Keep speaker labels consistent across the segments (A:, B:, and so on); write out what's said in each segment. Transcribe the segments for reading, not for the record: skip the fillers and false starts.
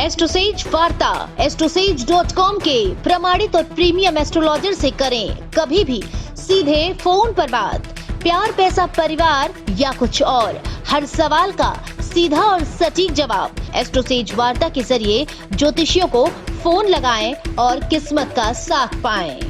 A: एस्ट्रोसेज वार्ता astrosage.com के प्रमाणित और प्रीमियम एस्ट्रोलॉजर से करें कभी भी सीधे फोन पर बात। प्यार, पैसा, परिवार या कुछ और, हर सवाल का सीधा और सटीक जवाब। एस्ट्रोसेज वार्ता के जरिए ज्योतिषियों को फोन लगाएं और किस्मत का साथ पाएं।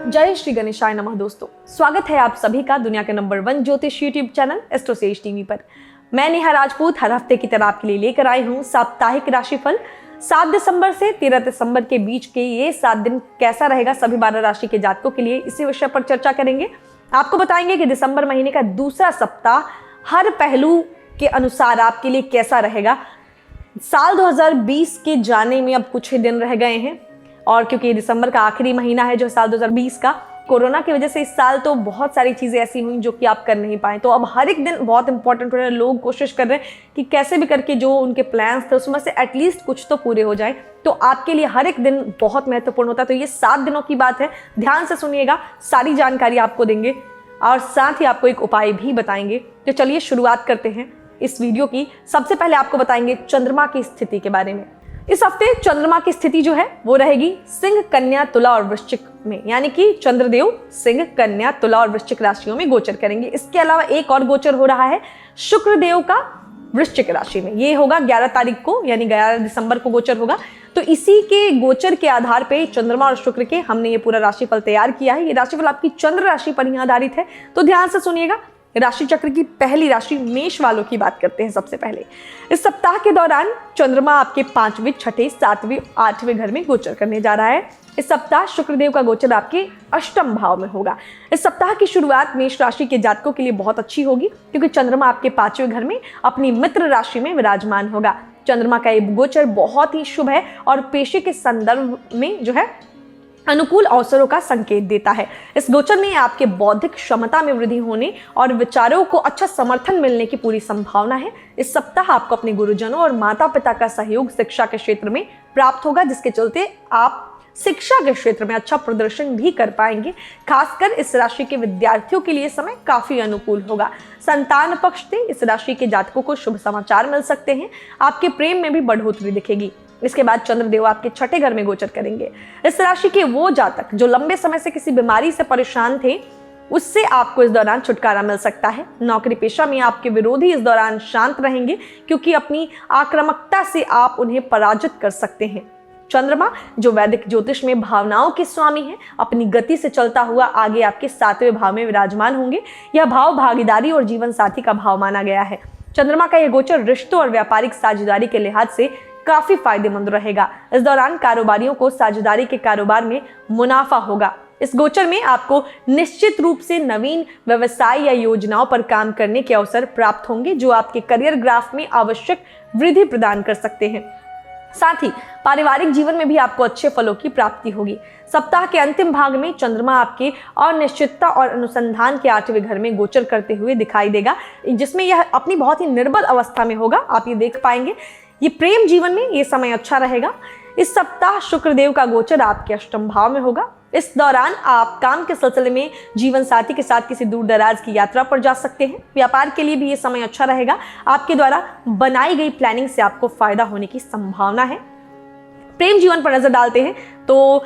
B: जय श्री गणेशाय नमः। दोस्तों, स्वागत है आप सभी का दुनिया के नंबर 1 ज्योतिष यूट्यूब चैनल एस्ट्रोसेज टीवी पर। मैं नेहा राजपूत हर हफ्ते की तरह आपके लिए लेकर आई हूँ साप्ताहिक राशिफल। 7 दिसंबर से 13 दिसंबर के बीच के ये 7 दिन कैसा रहेगा सभी 12 राशि के जातकों के लिए, इसी विषय पर चर्चा करेंगे। आपको बताएंगे कि दिसंबर महीने का दूसरा सप्ताह हर पहलू के अनुसार आपके लिए कैसा रहेगा। साल 2020 के जाने में अब कुछ ही दिन रह गए हैं और क्योंकि दिसंबर का आखिरी महीना है जो साल 2020 का, कोरोना की वजह से इस साल तो बहुत सारी चीज़ें ऐसी हुई जो कि आप कर नहीं पाए। तो अब हर एक दिन बहुत इंपॉर्टेंट हो रहा है। लोग कोशिश कर रहे हैं कि कैसे भी करके जो उनके प्लान्स थे उसमें से एटलीस्ट कुछ तो पूरे हो जाए। तो आपके लिए हर एक दिन बहुत महत्वपूर्ण होता है। तो ये 7 दिनों की बात है, ध्यान से सुनिएगा, सारी जानकारी आपको देंगे और साथ ही आपको एक उपाय भी बताएंगे। तो चलिए शुरुआत करते हैं इस वीडियो की। सबसे पहले आपको बताएंगे चंद्रमा की स्थिति के बारे में। इस हफ्ते चंद्रमा की स्थिति जो है वो रहेगी सिंह, कन्या, तुला और वृश्चिक में, यानी कि चंद्रदेव सिंह, कन्या, तुला और वृश्चिक राशियों में गोचर करेंगे। इसके अलावा एक और गोचर हो रहा है शुक्रदेव का वृश्चिक राशि में। ये होगा 11 तारीख को, यानी 11 दिसंबर को गोचर होगा। तो इसी के गोचर के आधार पे चंद्रमा और शुक्र के हमने ये पूरा राशिफल तैयार किया है। ये राशिफल आपकी चंद्र राशि पर ही आधारित है, तो ध्यान से सुनिएगा। राशि चक्र की पहली राशि मेष वालों की बात करते हैं। सबसे पहले इस सप्ताह के दौरान चंद्रमा आपके 5वें, 6ठे, 7वें, 8वें घर में गोचर करने जा रहा है। इस सप्ताह शुक्रदेव का गोचर आपके अष्टम भाव में होगा। इस सप्ताह की शुरुआत मेष राशि के जातकों के लिए बहुत अच्छी होगी क्योंकि चंद्रमा आपके 5वें घर में अपनी मित्र राशि में विराजमान होगा। चंद्रमा का ये गोचर बहुत ही शुभ है और पेशे के संदर्भ में जो है अनुकूल अवसरों का संकेत देता है। इस गोचर में आपके बौद्धिक क्षमता में वृद्धि होने और विचारों को अच्छा समर्थन मिलने की पूरी संभावना है। इस सप्ताह आपको अपने गुरुजनों और माता पिता का सहयोग शिक्षा के क्षेत्र में प्राप्त होगा, जिसके चलते आप शिक्षा के क्षेत्र में अच्छा प्रदर्शन भी कर पाएंगे। खासकर इस राशि के विद्यार्थियों के लिए समय काफी अनुकूल होगा। संतान पक्ष से इस राशि के जातकों को शुभ समाचार मिल सकते हैं। आपके प्रेम में भी बढ़ोतरी दिखेगी। इसके बाद चंद्रदेव आपके 6ठे घर में गोचर करेंगे। इस राशि के वो जातक जो लंबे समय से किसी बीमारी से परेशान थे, उससे आपको इस दौरान छुटकारा मिल सकता है। नौकरी पेशा में आपके विरोधी इस दौरान शांत रहेंगे क्योंकि अपनी आक्रामकता से आप उन्हें पराजित कर सकते हैं। चंद्रमा जो वैदिक ज्योतिष में भावनाओं के स्वामी है, अपनी गति से चलता हुआ आगे आपके 7वें भाव में विराजमान होंगे। यह भाव भागीदारी और जीवन साथी का भाव माना गया है। चंद्रमा का यह गोचर रिश्तों और व्यापारिक साझेदारी के लिहाज से काफी फायदेमंद रहेगा। इस दौरान कारोबारियों को साझेदारी के कारोबार में मुनाफा होगा। इस गोचर में आपको निश्चित रूप से नवीन व्यवसाय या योजनाओं पर काम करने के अवसर प्राप्त होंगे जो आपके करियर ग्राफ में आवश्यक वृद्धि प्रदान कर सकते हैं। साथ ही पारिवारिक जीवन में भी आपको अच्छे फलों की प्राप्ति होगी। सप्ताह के अंतिम भाग में चंद्रमा आपके अनिश्चितता और अनुसंधान के 8वें घर में गोचर करते हुए दिखाई देगा, जिसमें यह अपनी बहुत ही निर्बल अवस्था में होगा। आप ये देख पाएंगे। ये प्रेम जीवन में ये समय अच्छा रहेगा। इस सप्ताह शुक्रदेव का गोचर आपके अष्टम भाव में होगा। इस दौरान आप काम के सिलसिले में जीवन साथी के साथ किसी दूर दराज की यात्रा पर जा सकते हैं। व्यापार के लिए भी ये समय अच्छा रहेगा। आपके द्वारा बनाई गई प्लानिंग से आपको फायदा होने की संभावना है। प्रेम जीवन पर नजर डालते हैं तो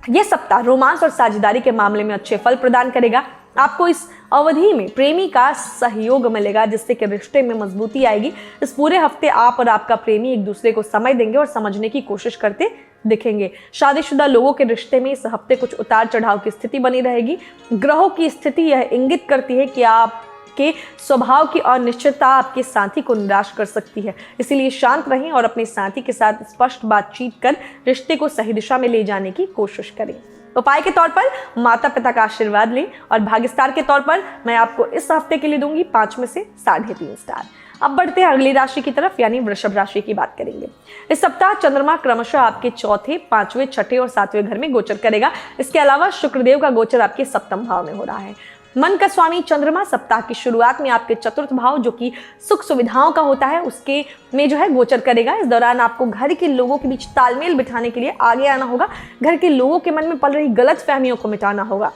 B: यह सप्ताह रोमांस और साझेदारी के मामले में अच्छे फल प्रदान करेगा। आपको इस अवधि में प्रेमी का सहयोग मिलेगा जिससे कि रिश्ते में मजबूती आएगी। इस पूरे हफ्ते आप और आपका प्रेमी एक दूसरे को समय देंगे और समझने की कोशिश करते दिखेंगे। शादीशुदा लोगों के रिश्ते में इस हफ्ते कुछ उतार चढ़ाव की स्थिति बनी रहेगी। ग्रहों की स्थिति यह इंगित करती है कि आपके स्वभाव की अनिश्चितता आपके साथी को निराश कर सकती है। इसीलिए शांत रहें और अपने साथी के साथ स्पष्ट बातचीत कर रिश्ते को सही दिशा में ले जाने की कोशिश करें। उपाय के तौर पर माता पिता का आशीर्वाद लें और भाग्यस्टार के तौर पर मैं आपको इस हफ्ते के लिए दूंगी 5 में से 3.5 स्टार। अब बढ़ते हैं अगली राशि की तरफ, यानी वृषभ राशि की बात करेंगे। इस सप्ताह चंद्रमा क्रमशः आपके 4थे, 5वें, 6ठे और 7वें घर में गोचर करेगा। इसके अलावा शुक्रदेव का गोचर आपके 7वें भाव में हो रहा है। मन का स्वामी चंद्रमा सप्ताह की शुरुआत में आपके 4th भाव जो कि सुख सुविधाओं का होता है उसके में जो है गोचर करेगा। इस दौरान आपको घर के लोगों के बीच तालमेल बिठाने के लिए आगे आना होगा। घर के लोगों के मन में पल रही गलत फहमियों को मिटाना होगा।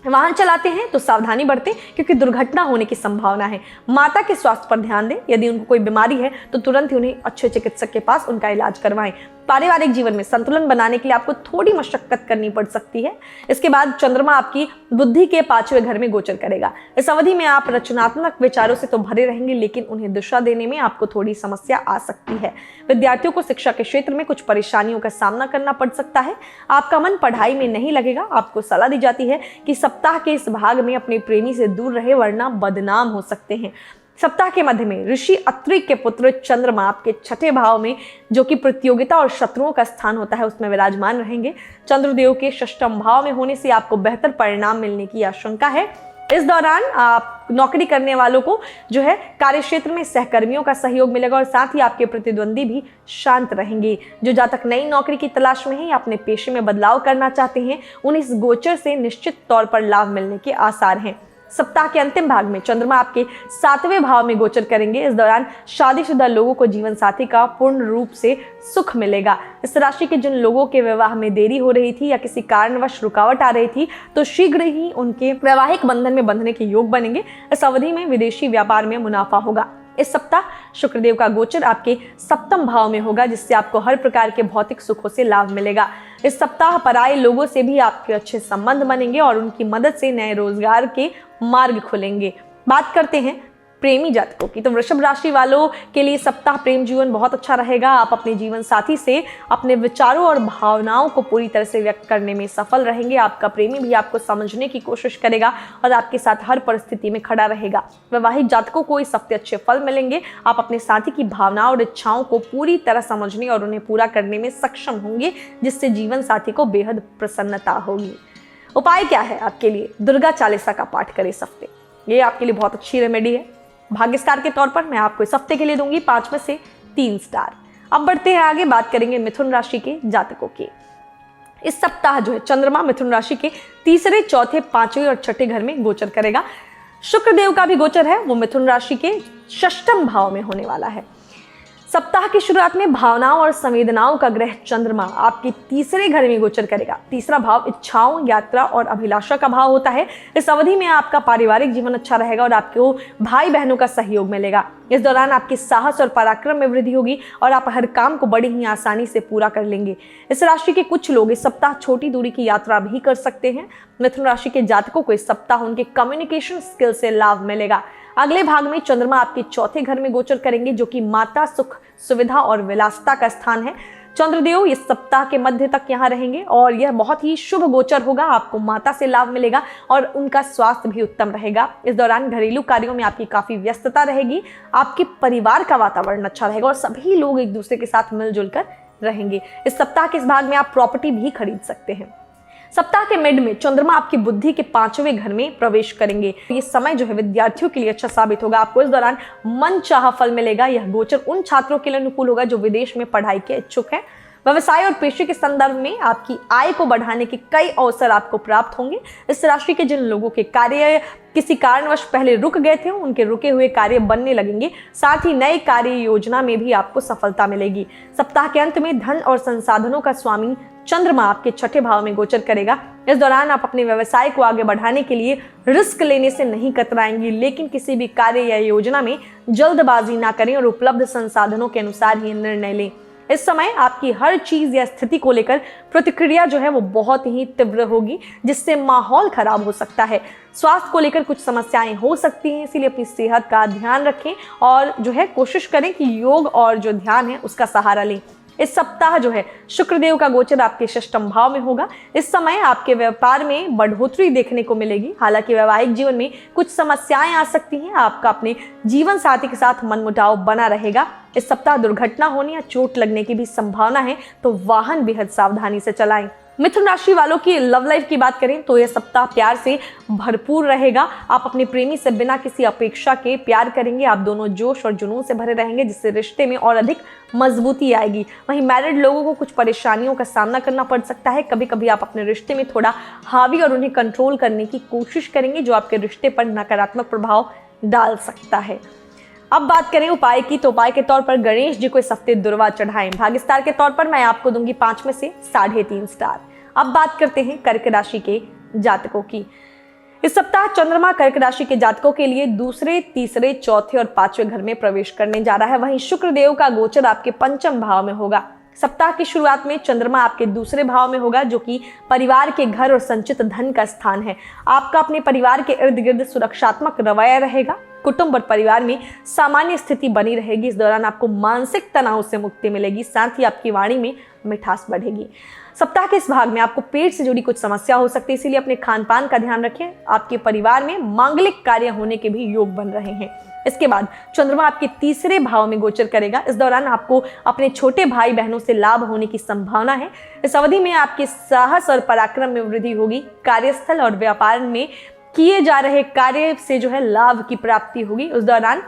B: वाहन चलाते हैं तो सावधानी बरतें क्योंकि दुर्घटना होने की संभावना है। माता के स्वास्थ्य पर ध्यान दें, यदि उनको कोई बीमारी है तो तुरंत ही उन्हें अच्छे चिकित्सक के पास उनका इलाज करवाएं। पारिवारिक जीवन में संतुलन बनाने के लिए आपको थोड़ी मशक्कत करनी पड़ सकती है। इसके बाद चंद्रमा आपकी बुद्धि के 5वें घर में गोचर करेगा। इस अवधि में आप रचनात्मक विचारों से तो भरे रहेंगे, लेकिन उन्हें दिशा देने में आपको थोड़ी समस्या आ सकती है। विद्यार्थियों को शिक्षा के क्षेत्र में कुछ परेशानियों का सामना करना पड़ सकता है। आपका मन पढ़ाई में नहीं लगेगा। आपको सलाह दी जाती है कि सप्ताह के इस भाग में अपने प्रेमी से दूर रहे, वरना बदनाम हो सकते हैं। सप्ताह के मध्य में ऋषि अत्रि के पुत्र चंद्रमा आपके 6ठे भाव में, जो कि प्रतियोगिता और शत्रुओं का स्थान होता है, उसमें विराजमान रहेंगे। चंद्रदेव के 6ष्ठम भाव में होने से आपको बेहतर परिणाम मिलने की आशंका है। इस दौरान आप नौकरी करने वालों को जो है कार्य क्षेत्र में सहकर्मियों का सहयोग मिलेगा और साथ ही आपके प्रतिद्वंदी भी शांत रहेंगे। जो जातक नई नौकरी की तलाश में है या अपने पेशे में बदलाव करना चाहते हैं, उन्हें इस गोचर से निश्चित तौर पर लाभ मिलने के आसार हैं। सप्ताह के अंतिम भाग में चंद्रमा आपके 7वें भाव में गोचर करेंगे। इस दौरान शादीशुदा लोगों को जीवन साथी का पूर्ण रूप से सुख मिलेगा। इस राशि के जिन लोगों के विवाह में देरी हो रही थी या किसी कारणवश रुकावट आ रही थी, तो शीघ्र ही उनके वैवाहिक बंधन में बंधने के योग बनेंगे। इस अवधि में विदेशी व्यापार में मुनाफा होगा। इस सप्ताह शुक्रदेव का गोचर आपके 7म भाव में होगा, जिससे आपको हर प्रकार के भौतिक सुखों से लाभ मिलेगा। इस सप्ताह पराये लोगों से भी आपके अच्छे संबंध बनेंगे और उनकी मदद से नए रोजगार के मार्ग खुलेंगे। बात करते हैं प्रेमी जातकों की, तो वृषभ राशि वालों के लिए सप्ताह प्रेम जीवन बहुत अच्छा रहेगा। आप अपने जीवन साथी से अपने विचारों और भावनाओं को पूरी तरह से व्यक्त करने में सफल रहेंगे। आपका प्रेमी भी आपको समझने की कोशिश करेगा और आपके साथ हर परिस्थिति में खड़ा रहेगा। वैवाहिक जातकों को इस हफ्ते अच्छे फल मिलेंगे। आप अपने साथी की भावनाओं और इच्छाओं को पूरी तरह समझने और उन्हें पूरा करने में सक्षम होंगे, जिससे जीवन साथी को बेहद प्रसन्नता होगी। उपाय क्या है आपके लिए? दुर्गा चालीसा का पाठ करें इस हफ्ते, ये आपके लिए बहुत अच्छी रेमेडी है। भाग्य स्टार के तौर पर मैं आपको इस हफ्ते के लिए दूंगी 5 में से 3 स्टार। अब बढ़ते हैं आगे, बात करेंगे मिथुन राशि के जातकों की। इस सप्ताह जो है चंद्रमा मिथुन राशि के 3रे, 4थे, 5वें और 6ठे घर में गोचर करेगा। शुक्रदेव का भी गोचर है, वो मिथुन राशि के 6ष्ठम भाव में होने वाला है। सप्ताह की शुरुआत में भावनाओं और संवेदनाओं का ग्रह चंद्रमा आपके 3रे घर में गोचर करेगा। 3रा भाव इच्छाओं, यात्रा और अभिलाषा का भाव होता है। इस अवधि में आपका पारिवारिक जीवन अच्छा रहेगा और आपको भाई बहनों का सहयोग मिलेगा। इस दौरान आपके साहस और पराक्रम में वृद्धि होगी और आप हर काम को बड़ी ही आसानी से पूरा कर लेंगे। इस राशि के कुछ लोग इस सप्ताह छोटी दूरी की यात्रा भी कर सकते हैं। मिथुन राशि के जातकों को इस सप्ताह उनके कम्युनिकेशन स्किल से लाभ मिलेगा। अगले भाग में चंद्रमा आपके 4थे घर में गोचर करेंगे, जो कि माता, सुख, सुविधा और विलासिता का स्थान है। चंद्रदेव इस सप्ताह के मध्य तक यहाँ रहेंगे और यह बहुत ही शुभ गोचर होगा। आपको माता से लाभ मिलेगा और उनका स्वास्थ्य भी उत्तम रहेगा। इस दौरान घरेलू कार्यों में आपकी काफी व्यस्तता रहेगी। आपके परिवार का वातावरण अच्छा रहेगा और सभी लोग एक दूसरे के साथ मिलजुल कर रहेंगे। इस सप्ताह के इस भाग में आप प्रॉपर्टी भी खरीद सकते हैं। सप्ताह के मिड में चंद्रमा आपकी बुद्धि के 5वें घर में प्रवेश करेंगे। ये समय जो है विद्यार्थियों के लिए अच्छा साबित होगा। आपको इस दौरान मनचाहा फल मिलेगा। यह गोचर उन छात्रों के लिए अनुकूल होगा जो विदेश में पढ़ाई के इच्छुक हैं। व्यवसाय और पेशे के संदर्भ में आपकी आय को बढ़ाने के कई अवसर आपको प्राप्त होंगे। इस राशि के जिन लोगों के कार्य किसी कारणवश पहले रुक गए थे, उनके रुके हुए कार्य बनने लगेंगे। साथ ही नए कार्य योजना में भी आपको सफलता मिलेगी। सप्ताह के अंत में धन और संसाधनों का स्वामी चंद्रमा आपके 6ठे भाव में गोचर करेगा। इस दौरान आप अपने व्यवसाय को आगे बढ़ाने के लिए रिस्क लेने से नहीं कतराएंगे, लेकिन किसी भी कार्य या योजना में जल्दबाजी ना करें और उपलब्ध संसाधनों के अनुसार ही निर्णय लें। इस समय आपकी हर चीज या स्थिति को लेकर प्रतिक्रिया जो है वो बहुत ही तीव्र होगी, जिससे माहौल खराब हो सकता है। स्वास्थ्य को लेकर कुछ समस्याएं हो सकती हैं, इसीलिए अपनी सेहत का ध्यान रखें और जो है कोशिश करें कि योग और जो ध्यान है उसका सहारा लें। इस सप्ताह जो है शुक्रदेव का गोचर आपके 6ष्ठम भाव में होगा। इस समय आपके व्यापार में बढ़ोतरी देखने को मिलेगी। हालांकि वैवाहिक जीवन में कुछ समस्याएं आ सकती हैं। आपका अपने जीवन साथी के साथ मनमुटाव बना रहेगा। इस सप्ताह दुर्घटना होने या चोट लगने की भी संभावना है, तो वाहन बेहद सावधानी से चलाएं। मिथुन राशि वालों की लव लाइफ की बात करें तो यह सप्ताह प्यार से भरपूर रहेगा। आप अपने प्रेमी से बिना किसी अपेक्षा के प्यार करेंगे। आप दोनों जोश और जुनून से भरे रहेंगे, जिससे रिश्ते में और अधिक मजबूती आएगी। वहीं मैरिड लोगों को कुछ परेशानियों का सामना करना पड़ सकता है। कभी कभी आप अपने रिश्ते में थोड़ा हावी और उन्हें कंट्रोल करने की कोशिश करेंगे, जो आपके रिश्ते पर नकारात्मक प्रभाव डाल सकता है। अब बात करें उपाय की, तो उपाय के तौर पर गणेश जी को इस हफ्ते दुर्वा चढ़ाएं। भाग्य स्टार के तौर पर मैं आपको दूंगी 5 में से 3.5 स्टार। अब बात करते हैं कर्क राशि के जातकों की। इस सप्ताह चंद्रमा कर्क राशि के जातकों के लिए दूसरे, तीसरे, चौथे और पांचवें घर में प्रवेश करने जा रहा है। वहीं शुक्र देव का गोचर आपके पंचम भाव में होगा। सप्ताह की शुरुआत में चंद्रमा आपके दूसरे भाव में होगा, जो कि परिवार के घर और संचित धन का स्थान है। आपका अपने परिवार के इर्द गिर्द सुरक्षात्मक रवैया रहेगा। कुटुंब और परिवार में सामान्य स्थिति बनी रहेगी। इस दौरान आपको मानसिक तनाव से मुक्ति मिलेगी, साथ ही आपकी वाणी में मिठास बढ़ेगी। सप्ताह के इस भाग में आपको पेट से जुड़ी कुछ समस्या हो सकती है, इसीलिए अपने खान पान का ध्यान रखें। आपके परिवार में मांगलिक कार्य होने के भी योग बन रहे हैं। इसके बाद चंद्रमा आपके तीसरे भाव में गोचर करेगा। इस दौरान आपको अपने छोटे भाई बहनों से लाभ होने की संभावना है। इस अवधि में आपके साहस और पराक्रम में वृद्धि होगी। कार्यस्थल और व्यापार में किए जा रहे कार्य से लाभ की प्राप्ति होगी। उस दौरान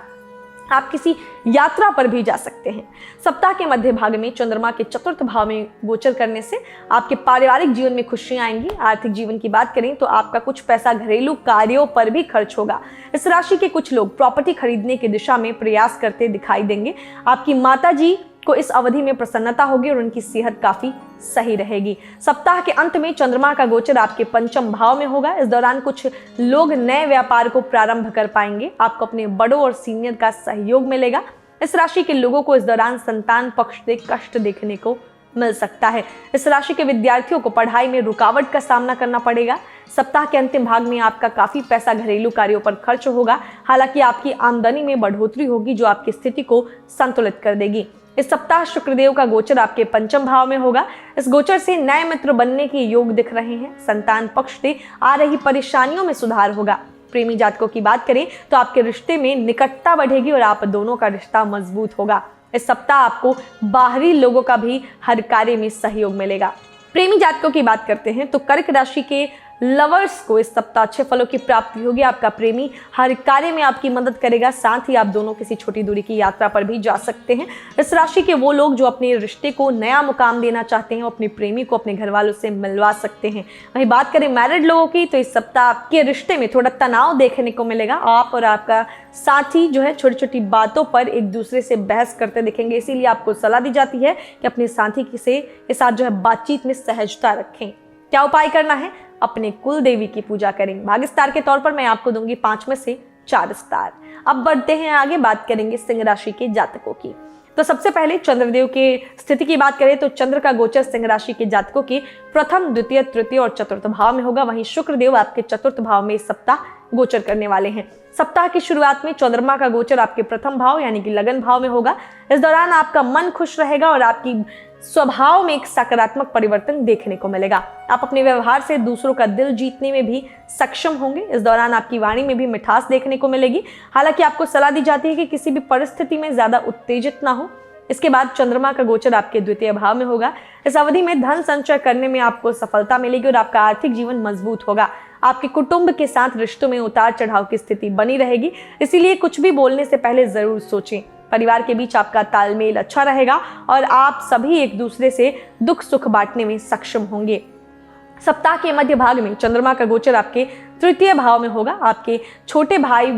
B: आप किसी यात्रा पर भी जा सकते हैं। सप्ताह के मध्य भाग में चंद्रमा के चतुर्थ भाव में गोचर करने से आपके पारिवारिक जीवन में खुशियां आएंगी। आर्थिक जीवन की बात करें तो आपका कुछ पैसा घरेलू कार्यों पर भी खर्च होगा। इस राशि के कुछ लोग प्रॉपर्टी खरीदने की दिशा में प्रयास करते दिखाई देंगे। आपकी माताजी को इस अवधि में प्रसन्नता होगी और उनकी सेहत काफी सही रहेगी। सप्ताह के अंत में चंद्रमा का गोचर आपके पंचम भाव में होगा। इस दौरान कुछ लोग नए व्यापार को प्रारंभ कर पाएंगे। आपको अपने बड़ों और सीनियर का सहयोग मिलेगा। इस राशि के लोगों को इस दौरान संतान पक्ष से कष्ट देखने को मिल सकता है। इस राशि के विद्यार्थियों को पढ़ाई में रुकावट का सामना करना पड़ेगा। सप्ताह के अंतिम भाग में आपका काफी पैसा घरेलू कार्यों पर खर्च होगा। हालांकि आपकी आमदनी में बढ़ोतरी होगी, जो आपकी स्थिति को संतुलित कर देगी। इस सप्ताह शुक्रदेव का गोचर आपके पंचम भाव में होगा। इस गोचर से नए मित्र बनने के योग दिख रहे हैं। संतान पक्ष से आ रही परेशानियों में सुधार होगा। प्रेमी जातकों की बात करें तो आपके रिश्ते में निकटता बढ़ेगी और आप दोनों का रिश्ता मजबूत होगा। इस सप्ताह आपको बाहरी लोगों का भी हर कार्य में सहयोग मिलेगा। प्रेमी जातकों की बात करते हैं तो कर्क राशि के लवर्स को इस सप्ताह अच्छे फलों की प्राप्ति होगी। आपका प्रेमी हर कार्य में आपकी मदद करेगा। साथ ही आप दोनों किसी छोटी दूरी की यात्रा पर भी जा सकते हैं। इस राशि के वो लोग जो अपने रिश्ते को नया मुकाम देना चाहते हैं, अपने प्रेमी को अपने घर वालों से मिलवा सकते हैं। वहीं बात करें मैरिड लोगों की तो इस सप्ताह आपके रिश्ते में थोड़ा तनाव देखने को मिलेगा। आप और आपका साथी छोटी छोटी बातों पर एक दूसरे से बहस करते दिखेंगे। इसीलिए आपको सलाह दी जाती है कि अपने साथी के साथ बातचीत में सहजता रखें। क्या उपाय करना है? अपने कुल देवी की पूजा करें। भाग्य स्टार के तौर पर मैं आपको दूंगी 5 में से 4 स्टार। अब बढ़ते हैं आगे, बात करेंगे सिंह राशि के जातकों की। तो सबसे पहले चंद्रदेव के स्थिति की बात करें तो चंद्र का गोचर सिंह राशि के जातकों के प्रथम, द्वितीय, तृतीय और चतुर्थ भाव में होगा। वहीं शुक्रदेव आपके चतुर्थ भाव में इस सप्ताह गोचर करने वाले हैं। सप्ताह की शुरुआत में चंद्रमा का गोचर आपके प्रथम भाव यानी कि लगन भाव में होगा। इस दौरान आपका मन खुश रहेगा और आपकी स्वभाव में एक सकारात्मक परिवर्तन देखने को मिलेगा। आप अपने व्यवहार से दूसरों का दिल जीतने में भी सक्षम होंगे। इस दौरान आपकी वाणी में भी मिठास देखने को मिलेगी। हालांकि आपको सलाह दी जाती है कि किसी भी परिस्थिति में ज्यादा उत्तेजित ना हो। इसके बाद चंद्रमा का गोचर आपके द्वितीय भाव में होगा। इस अवधि में धन संचय करने में आपको सफलता मिलेगी और आपका आर्थिक जीवन मजबूत होगा। आपके कुटुंब के साथ रिश्तों में उतार चढ़ाव की स्थिति बनी रहेगी, इसीलिए कुछ भी बोलने से पहले जरूर सोचें। परिवार के बीच आपका तालमेल अच्छा रहेगा और आप सभी एक दूसरे से दुख सुख बांटने में सक्षम होंगे। सप्ताह के मध्य भाग में चंद्रमा का गोचर आपके तृतीय भाव में होगा। आपके छोटे भाई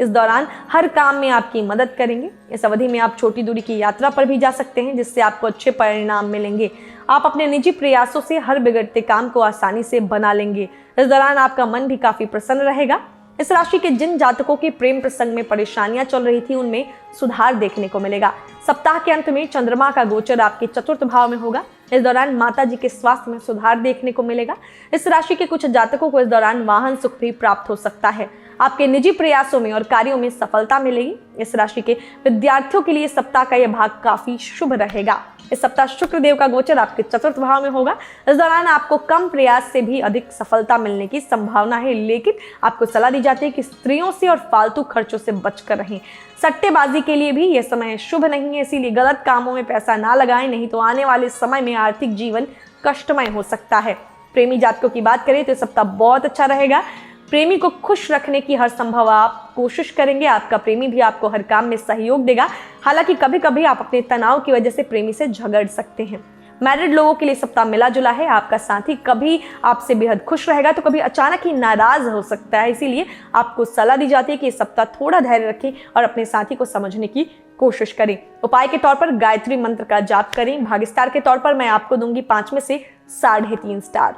B: इस दौरान हर काम में आपकी मदद करेंगे। इस अवधि में आप छोटी दूरी की यात्रा पर भी जा सकते हैं, जिससे आपको अच्छे परिणाम मिलेंगे। आप अपने निजी प्रयासों से हर बिगड़ते काम को आसानी से बना लेंगे। इस दौरान आपका मन भी काफी प्रसन्न रहेगा। इस राशि के जिन जातकों के प्रेम प्रसंग में परेशानियां चल रही थी, उनमें सुधार देखने को मिलेगा। सप्ताह के अंत में चंद्रमा का गोचर आपके चतुर्थ भाव में होगा। इस दौरान माता जी के स्वास्थ्य में सुधार देखने को मिलेगा। इस राशि के कुछ जातकों को इस दौरान वाहन सुख भी प्राप्त हो सकता है। आपके निजी प्रयासों में और कार्यों में सफलता मिलेगी। इस राशि के विद्यार्थियों के लिए सप्ताह का यह भाग काफी शुभ रहेगा। इस सप्ताह शुक्रदेव का गोचर आपके चतुर्थ भाव में होगा। इस दौरान आपको कम प्रयास से भी अधिक सफलता मिलने की संभावना है, लेकिन आपको सलाह दी जाती है कि स्त्रियों से और फालतू खर्चों से बचकर रहें। सट्टेबाजी के लिए भी यह समय शुभ नहीं है, इसीलिए गलत कामों में पैसा ना लगाएं, नहीं तो आने वाले समय में आर्थिक जीवन कष्टमय हो सकता है। प्रेमी जातकों की बात करें तो सप्ताह बहुत अच्छा रहेगा। प्रेमी को खुश रखने की हर संभव आप कोशिश करेंगे। आपका प्रेमी भी आपको हर काम में सहयोग देगा। हालांकि कभी कभी आप अपने तनाव की वजह से प्रेमी से झगड़ सकते हैं। मैरिड लोगों के लिए सप्ताह मिला जुला है। आपका साथी कभी आपसे बेहद खुश रहेगा तो कभी अचानक ही नाराज हो सकता है, इसीलिए आपको सलाह दी जाती है कि इस सप्ताह थोड़ा धैर्य रखें और अपने साथी को समझने की कोशिश करें। उपाय के तौर पर गायत्री मंत्र का जाप करें। भाग्य स्टार के तौर पर मैं आपको दूंगी 5 में से 3.5 स्टार।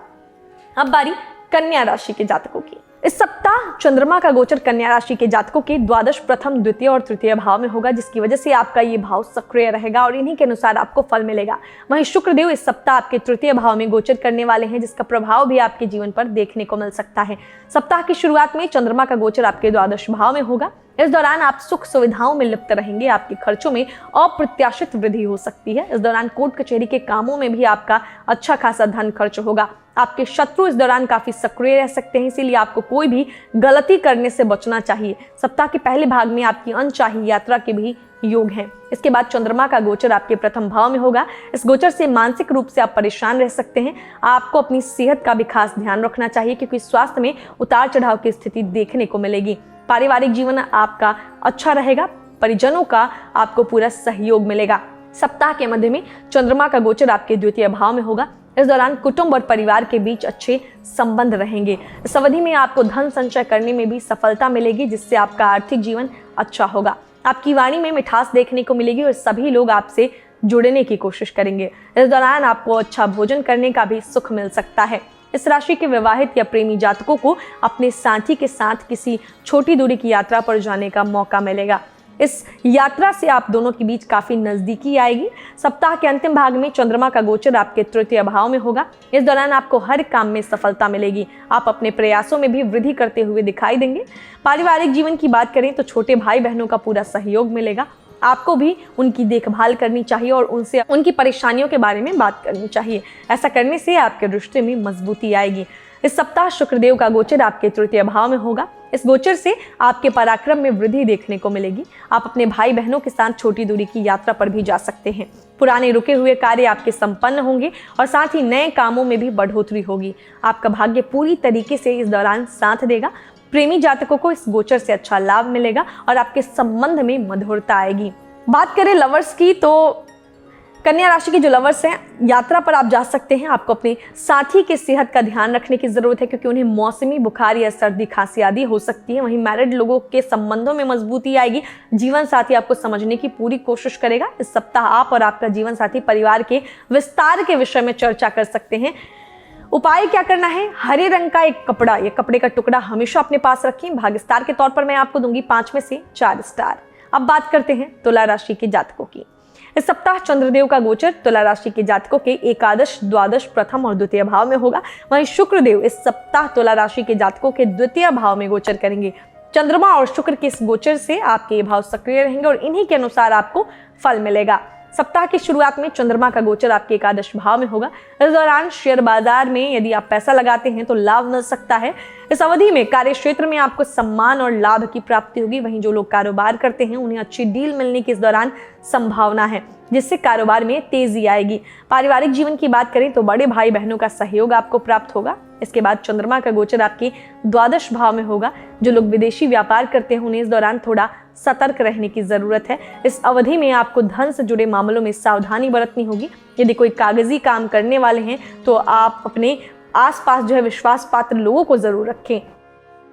B: अब बारी कन्या राशि के जातकों की। इस सप्ताह चंद्रमा का गोचर कन्या राशि के जातकों के द्वादश, प्रथम, द्वितीय और तृतीय भाव में होगा, जिसकी वजह से आपका ये भाव सक्रिय रहेगा और इन्हीं के अनुसार आपको फल मिलेगा। वहीं शुक्रदेव इस सप्ताह आपके तृतीय भाव में गोचर करने वाले हैं, जिसका प्रभाव भी आपके जीवन पर देखने को मिल सकता है। सप्ताह की शुरुआत में चंद्रमा का गोचर आपके द्वादश भाव में होगा। इस दौरान आप सुख सुविधाओं में लिप्त रहेंगे। आपके खर्चों में अप्रत्याशित वृद्धि हो सकती है। इस दौरान कोर्ट कचहरी के कामों में भी आपका अच्छा खासा धन खर्च होगा। आपके शत्रु इस दौरान काफी सक्रिय रह सकते हैं, इसीलिए आपको कोई भी गलती करने से बचना चाहिए। सप्ताह के पहले भाग में आपकी अनचाही यात्रा के भी योग हैं। इसके बाद चंद्रमा का गोचर आपके प्रथम भाव में होगा। इस गोचर से मानसिक रूप से आप परेशान रह सकते हैं। आपको अपनी सेहत का भी खास ध्यान रखना चाहिए, क्योंकि स्वास्थ्य में उतार चढ़ाव की स्थिति देखने को मिलेगी। पारिवारिक जीवन आपका अच्छा रहेगा। परिजनों का आपको पूरा सहयोग मिलेगा। सप्ताह के मध्य में चंद्रमा का गोचर आपके द्वितीय भाव में होगा। इस दौरान कुटुंब और परिवार के बीच अच्छे संबंध रहेंगे। इस अवधि में आपको धन संचय करने में भी सफलता मिलेगी, जिससे आपका आर्थिक जीवन अच्छा होगा। आपकी वाणी में मिठास देखने को मिलेगी और सभी लोग आपसे जुड़ने की कोशिश करेंगे। इस दौरान आपको अच्छा भोजन करने का भी सुख मिल सकता है। इस राशि के विवाहित या प्रेमी जातकों को अपने साथी के साथ किसी छोटी दूरी की यात्रा पर जाने का मौका मिलेगा। इस यात्रा से आप दोनों के बीच काफी नजदीकी आएगी। सप्ताह के अंतिम भाग में चंद्रमा का गोचर आपके तृतीय भाव में होगा। इस दौरान आपको हर काम में सफलता मिलेगी। आप अपने प्रयासों में भी वृद्धि करते हुए दिखाई देंगे। पारिवारिक जीवन की बात करें तो छोटे भाई बहनों का पूरा सहयोग मिलेगा। आपको भी उनकी देखभाल करनी चाहिए और उनसे उनकी परेशानियों के बारे में बात करनी चाहिए। ऐसा करने से आपके रिश्ते में मजबूती आएगी। इस सप्ताह शुक्रदेव का गोचर आपके तृतीय भाव में होगा। इस गोचर से आपके पराक्रम में वृद्धि देखने को मिलेगी। आप अपने भाई बहनों के साथ छोटी दूरी की यात्रा पर भी जा सकते हैं। पुराने रुके हुए कार्य आपके संपन्न होंगे और साथ ही नए कामों में भी बढ़ोतरी होगी। आपका भाग्य पूरी तरीके से इस दौरान साथ देगा। प्रेमी जातकों को इस गोचर से अच्छा लाभ मिलेगा और आपके संबंध में मधुरता आएगी। बात करें लवर्स की, तो कन्या राशि के जो लवर्स हैं, यात्रा पर आप जा सकते हैं। आपको अपने साथी के सेहत का ध्यान रखने की जरूरत है, क्योंकि उन्हें मौसमी बुखार या सर्दी खांसी आदि हो सकती है। वहीं मैरिड लोगों के संबंधों में मजबूती आएगी। जीवन साथी आपको समझने की पूरी कोशिश करेगा। इस सप्ताह आप और आपका जीवन साथी परिवार के विस्तार के विषय में चर्चा कर सकते हैं। उपाय क्या करना है? हरे रंग का एक कपड़ा या कपड़े का टुकड़ा हमेशा अपने पास रखें। भाग्य स्टार के तौर पर मैं आपको दूंगी 5 में से 4 स्टार। अब बात करते हैं तुला राशि के जातकों की। इस सप्ताह चंद्रदेव का गोचर तुला राशि के जातकों के एकादश, द्वादश, प्रथम और द्वितीय भाव में होगा। वहीं शुक्रदेव इस सप्ताह तुला राशि के जातकों के द्वितीय भाव में गोचर करेंगे। चंद्रमा और शुक्र के इस गोचर से आपके ये भाव सक्रिय रहेंगे और इन्हीं के अनुसार आपको फल मिलेगा। सप्ताह की शुरुआत में चंद्रमा का गोचर आपके एकादश भाव में होगा। इस दौरान शेयर बाजार में यदि आप पैसा लगाते हैं तो लाभ मिल सकता है। इस अवधि में कार्य क्षेत्र में आपको सम्मान और लाभ की प्राप्ति होगी। वहीं जो लोग कारोबार करते हैं उन्हें अच्छी डील मिलने की इस दौरान संभावना है, जिससे कारोबार में तेजी आएगी। पारिवारिक जीवन की बात करें तो बड़े भाई बहनों का सहयोग आपको प्राप्त होगा। इसके बाद चंद्रमा का गोचर आपके द्वादश भाव में होगा। जो लोग विदेशी व्यापार करते हैं उन्हें इस दौरान थोड़ा सतर्क रहने की जरूरत है। इस अवधि में आपको धन से जुड़े मामलों में सावधानी बरतनी होगी। यदि कोई कागजी काम करने वाले हैं तो आप अपने आसपास जो है विश्वास पात्र लोगों को जरूर रखें।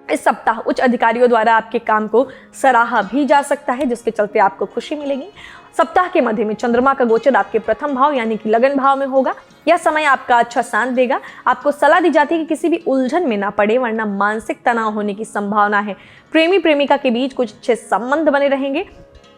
B: इस सप्ताह उच्च अधिकारियों द्वारा आपके काम को सराहा भी जा सकता है, जिसके चलते आपको खुशी मिलेगी। सप्ताह के मध्य में चंद्रमा का गोचर आपके प्रथम भाव यानी कि लगन भाव में होगा। यह समय आपका अच्छा साथ देगा। आपको सलाह दी जाती है कि किसी भी उलझन में ना पड़े, वरना मानसिक तनाव होने की संभावना है। प्रेमी प्रेमिका के बीच कुछ अच्छे संबंध बने रहेंगे।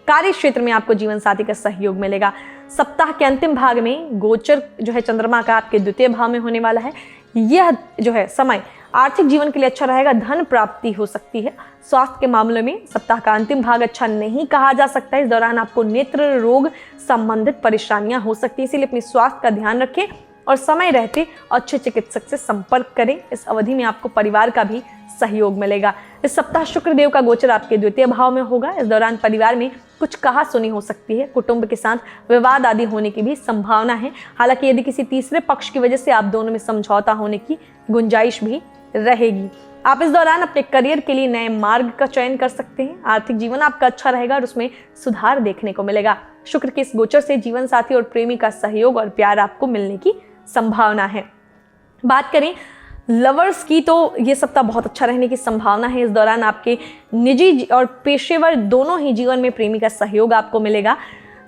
B: कार्य क्षेत्र में आपको जीवन साथी का सहयोग मिलेगा। सप्ताह के अंतिम भाग में गोचर जो है चंद्रमा का आपके द्वितीय भाव में होने वाला है। यह जो है समय आर्थिक जीवन के लिए अच्छा रहेगा। धन प्राप्ति हो सकती है। स्वास्थ्य के मामले में सप्ताह का अंतिम भाग अच्छा नहीं कहा जा सकता। इस दौरान आपको नेत्र रोग संबंधित परेशानियां हो सकती है, इसीलिए अपने स्वास्थ्य का ध्यान रखें और समय रहते अच्छे चिकित्सक से संपर्क करें। इस अवधि में आपको परिवार का भी सहयोग मिलेगा। इस सप्ताह शुक्रदेव का गोचर आपके द्वितीय भाव में होगा। इस दौरान परिवार में कुछ कहा सुनी हो सकती है। कुटुंब के साथ विवाद आदि होने की भी संभावना है। हालांकि यदि किसी तीसरे पक्ष की वजह से आप दोनों में समझौता होने की गुंजाइश भी रहेगी। आप इस दौरान अपने करियर के लिए नए मार्ग का चयन कर सकते हैं। आर्थिक जीवन आपका अच्छा रहेगा और उसमें सुधार देखने को मिलेगा। शुक्र के इस गोचर से जीवन साथी और प्रेमी का सहयोग और प्यार आपको मिलने की संभावना है। बात करें लवर्स की, तो ये सप्ताह बहुत अच्छा रहने की संभावना है। इस दौरान आपके निजी और पेशेवर दोनों ही जीवन में प्रेमी का सहयोग आपको मिलेगा।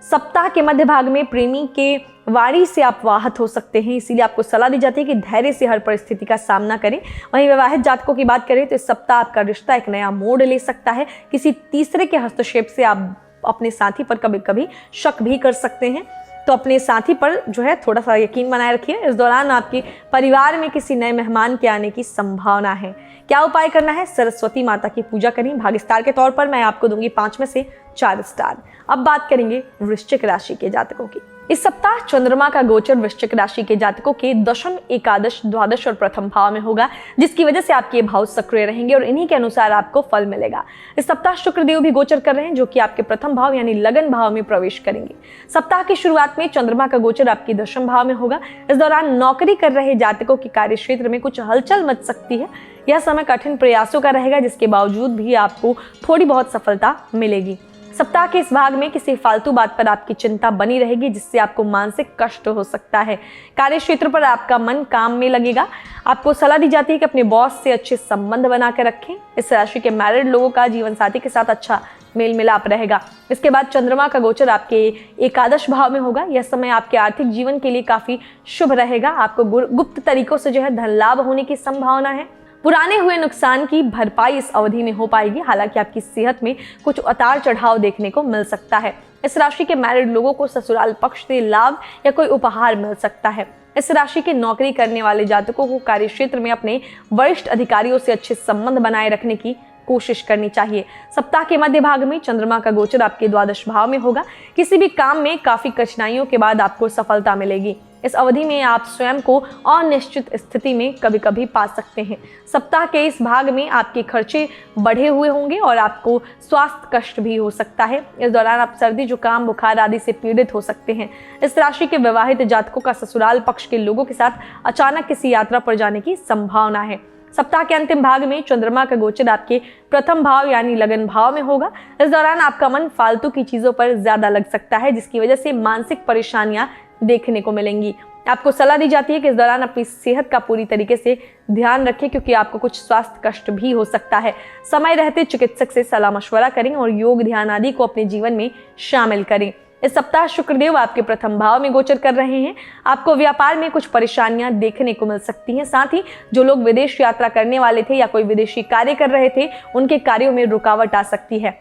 B: सप्ताह के मध्य भाग में प्रेमी के वाणी से आप वाहत हो सकते हैं, इसीलिए आपको सलाह दी जाती है कि धैर्य से हर परिस्थिति का सामना करें। वहीं विवाहित जातकों की बात करें तो इस सप्ताह आपका रिश्ता एक नया मोड़ ले सकता है। किसी तीसरे के हस्तक्षेप से आप अपने साथी पर कभी कभी शक भी कर सकते हैं, तो अपने साथी पर जो है थोड़ा सा यकीन बनाए रखिए। इस दौरान आपके परिवार में किसी नए मेहमान के आने की संभावना है। क्या उपाय करना है? सरस्वती माता की पूजा करें। भाग्य स्टार के तौर पर मैं आपको दूंगी 5 में से 4 स्टार। अब बात करेंगे वृश्चिक राशि के जातकों की। इस सप्ताह चंद्रमा का गोचर वृश्चिक राशि के जातकों के दशम, एकादश, द्वादश और प्रथम भाव में होगा, जिसकी वजह से आपके भाव सक्रिय रहेंगे और इन्हीं के अनुसार आपको फल मिलेगा। इस सप्ताह शुक्रदेव भी गोचर कर रहे हैं, जो कि आपके प्रथम भाव यानी लगन भाव में प्रवेश करेंगे। सप्ताह की शुरुआत में चंद्रमा का गोचर आपकी दशम भाव में होगा। इस दौरान नौकरी कर रहे जातकों की कार्य क्षेत्र में कुछ हलचल मच सकती है। यह समय कठिन प्रयासों का रहेगा, जिसके बावजूद भी आपको थोड़ी बहुत सफलता मिलेगी। सप्ताह के इस भाग में किसी फालतू बात पर आपकी चिंता बनी रहेगी, जिससे आपको मानसिक कष्ट हो सकता है। कार्य क्षेत्र पर आपका मन काम में लगेगा। आपको सलाह दी जाती है कि अपने बॉस से अच्छे संबंध बनाकर रखें। इस राशि के मैरिड लोगों का जीवन साथी के साथ अच्छा मेल मिलाप रहेगा। इसके बाद चंद्रमा का गोचर आपके एकादश भाव में होगा। यह समय आपके आर्थिक जीवन के लिए काफी शुभ रहेगा। आपको गुप्त तरीकों से जो है धन लाभ होने की संभावना है। पुराने हुए नुकसान की भरपाई इस अवधि में हो पाएगी। हालांकि आपकी सेहत में कुछ उतार चढ़ाव देखने को मिल सकता है। इस राशि के मैरिड लोगों को ससुराल पक्ष से लाभ या कोई उपहार मिल सकता है। इस राशि के नौकरी करने वाले जातकों को कार्य क्षेत्र में अपने वरिष्ठ अधिकारियों से अच्छे संबंध बनाए रखने की कोशिश करनी चाहिए। सप्ताह के मध्य भाग में चंद्रमा का गोचर आपके द्वादश भाव में होगा। किसी भी काम में काफी कठिनाइयों के बाद आपको सफलता मिलेगी। इस अवधि में आप स्वयं को अनिश्चित स्थिति में कभी कभी पा सकते हैं। सप्ताह के इस भाग में आपके खर्चे बढ़े हुए होंगे और आपको स्वास्थ्य कष्ट भी हो सकता है। इस दौरान आप सर्दी, जुकाम, बुखार आदि से पीड़ित हो सकते हैं। इस राशि के विवाहित जातकों का ससुराल पक्ष के लोगों के साथ अचानक किसी यात्रा पर जाने की संभावना है। सप्ताह के अंतिम भाग में चंद्रमा का गोचर आपके प्रथम भाव यानी लगन भाव में होगा। इस दौरान आपका मन फालतू की चीजों पर ज्यादा लग सकता है, जिसकी वजह से मानसिक परेशानियां देखने को मिलेंगी। आपको सलाह दी जाती है कि इस दौरान अपनी सेहत का पूरी तरीके से ध्यान रखें, क्योंकि आपको कुछ स्वास्थ्य कष्ट भी हो सकता है। समय रहते चिकित्सक से सलाह मशवरा करें और योग, ध्यान आदि को अपने जीवन में शामिल करें। इस सप्ताह शुक्रदेव आपके प्रथम भाव में गोचर कर रहे हैं। आपको व्यापार में कुछ परेशानियां देखने को मिल सकती हैं। साथ ही जो लोग विदेश यात्रा करने वाले थे या कोई विदेशी कार्य कर रहे थे, उनके कार्यों में रुकावट आ सकती है।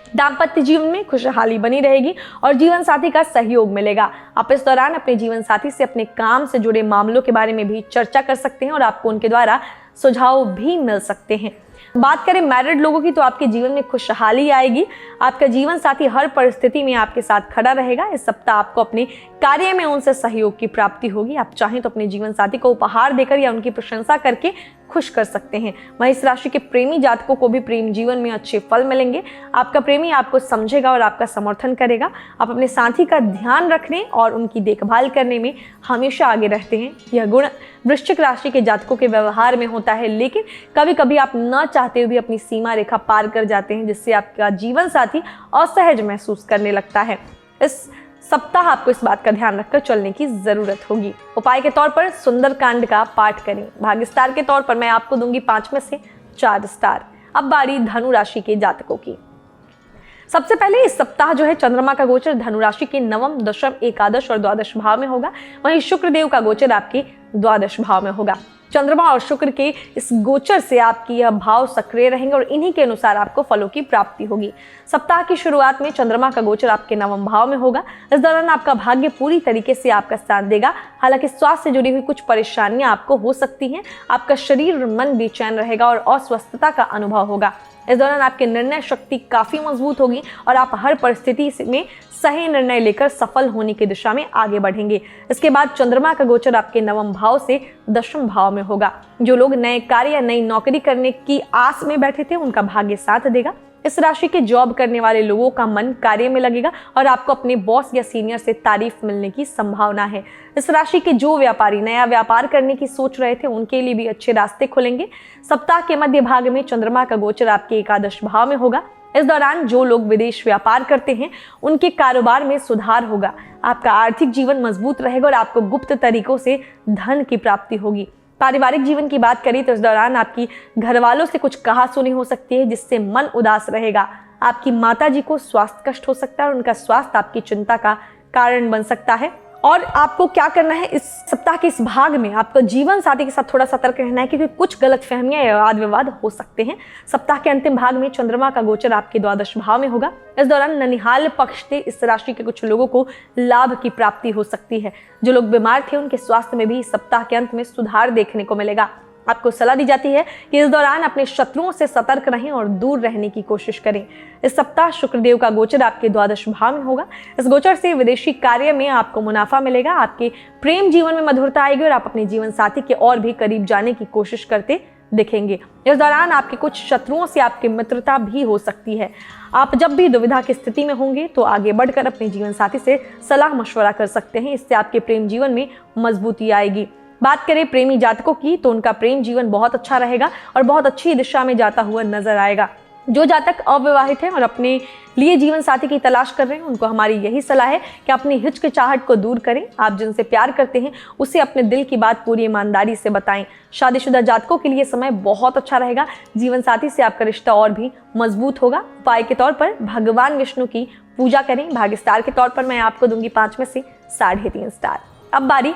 B: दाम्पत्य जीवन में खुशहाली बनी रहेगी और जीवन साथी का सहयोग मिलेगा। आप इस दौरान अपने जीवन साथी से अपने काम से जुड़े मामलों के बारे में भी चर्चा कर सकते हैं और आपको उनके द्वारा सुझाव भी मिल सकते हैं। बात करें मैरिड लोगों की, तो आपके जीवन में खुशहाली आएगी। आपका जीवन साथी हर परिस्थिति में आपके साथ खड़ा रहेगा। इस सप्ताह आपको अपने कार्य में उनसे सहयोग की प्राप्ति होगी। आप चाहें तो अपने जीवन साथी को उपहार देकर या उनकी प्रशंसा करके खुश कर सकते हैं। वहीं इस राशि के प्रेमी जातकों को भी प्रेम जीवन में अच्छे फल मिलेंगे। आपका प्रेमी आपको समझेगा और आपका समर्थन करेगा। आप अपने साथी का ध्यान रखने और उनकी देखभाल करने में हमेशा आगे रहते हैं। यह गुण वृश्चिक राशि के जातकों के व्यवहार में होता है, लेकिन कभी कभी आप न चाहते हुए भी अपनी सीमा रेखा पार कर जाते हैं, जिससे आपका जीवन साथी असहज महसूस करने लगता है। इस सप्ताह आपको इस बात का ध्यान रखकर चलने की जरूरत होगी। उपाय के तौर पर सुंदरकांड का पाठ करें। भाग्य स्टार के तौर पर मैं आपको दूंगी 5 में से 4 स्टार। अब बारी धनु राशि के जातकों की। सबसे पहले इस सप्ताह जो है चंद्रमा का गोचर धनु राशि के नवम, दशम, एकादश और द्वादश भाव में होगा। वहीं शुक्रदेव का गोचर आपके द्वादश भाव में होगा। चंद्रमा और शुक्र के इस गोचर से आपकी यह भाव सक्रिय रहेंगे और इन्हीं के अनुसार आपको फलों की प्राप्ति होगी। सप्ताह की शुरुआत में चंद्रमा का गोचर आपके नवम भाव में होगा। इस दौरान आपका भाग्य पूरी तरीके से आपका साथ देगा। हालांकि स्वास्थ्य से जुड़ी हुई कुछ परेशानियां आपको हो सकती हैं। आपका शरीर, मन बेचैन रहेगा और अस्वस्थता का अनुभव होगा। इस दौरान आपकी निर्णय शक्ति काफी मजबूत होगी और आप हर परिस्थिति में सही निर्णय लेकर सफल होने की दिशा में आगे बढ़ेंगे। इसके बाद चंद्रमा का गोचर आपके नवम भाव से दशम भाव में होगा। जो लोग नए कार्य या नई नौकरी करने की आस में बैठे थे, उनका भाग्य साथ देगा। इस राशि के जॉब करने वाले लोगों का मन कार्य में लगेगा और आपको अपने बॉस या सीनियर से तारीफ मिलने की संभावना है। इस राशि के जो व्यापारी नया व्यापार करने की सोच रहे थे, उनके लिए भी अच्छे रास्ते खुलेंगे। सप्ताह के मध्य भाग में चंद्रमा का गोचर आपके एकादश भाव में होगा। इस दौरान जो लोग विदेश व्यापार करते हैं, उनके कारोबार में सुधार होगा। आपका आर्थिक जीवन मजबूत रहेगा और आपको गुप्त तरीकों से धन की प्राप्ति होगी। पारिवारिक जीवन की बात करें तो इस दौरान आपकी घर वालों से कुछ कहासुनी हो सकती है, जिससे मन उदास रहेगा। आपकी माताजी को स्वास्थ्य कष्ट हो सकता है और उनका स्वास्थ्य आपकी चिंता का कारण बन सकता है। और आपको क्या करना है, इस सप्ताह के इस भाग में आपको जीवन साथी के साथ थोड़ा सतर्क रहना है, क्योंकि कुछ गलतफहमियां या वाद विवाद हो सकते हैं। सप्ताह के अंतिम भाग में चंद्रमा का गोचर आपके द्वादश भाव में होगा। इस दौरान ननिहाल पक्ष से इस राशि के कुछ लोगों को लाभ की प्राप्ति हो सकती है। जो लोग बीमार थे उनके स्वास्थ्य में भी सप्ताह के अंत में सुधार देखने को मिलेगा। आपको सलाह दी जाती है कि इस दौरान अपने शत्रुओं से सतर्क रहें और दूर रहने की कोशिश करें। इस सप्ताह शुक्रदेव का गोचर आपके द्वादश भाव में होगा। इस गोचर से विदेशी कार्य में आपको मुनाफा मिलेगा। आपके प्रेम जीवन में मधुरता आएगी और आप अपने जीवन साथी के और भी करीब जाने की कोशिश करते दिखेंगे। इस दौरान आपके कुछ शत्रुओं से आपकी मित्रता भी हो सकती है। आप जब भी दुविधा की स्थिति में होंगे तो आगे बढ़कर अपने जीवन साथी से सलाह मशवरा कर सकते हैं। इससे आपके प्रेम जीवन में मजबूती आएगी। बात करें प्रेमी जातकों की तो उनका प्रेम जीवन बहुत अच्छा रहेगा और बहुत अच्छी दिशा में जाता हुआ नजर आएगा। जो जातक अविवाहित हैं और अपने लिए जीवन साथी की तलाश कर रहे हैं, उनको हमारी यही सलाह है कि अपनी हिचकिचाहट को दूर करें। आप जिनसे प्यार करते हैं उसे अपने दिल की बात पूरी ईमानदारी से बताएं। शादीशुदा जातकों के लिए समय बहुत अच्छा रहेगा। जीवन साथी से आपका रिश्ता और भी मजबूत होगा। उपाय के तौर पर भगवान विष्णु की पूजा करें। भाग्य स्टार के तौर पर मैं आपको दूंगी 5 में से 3.5 स्टार। अब बारी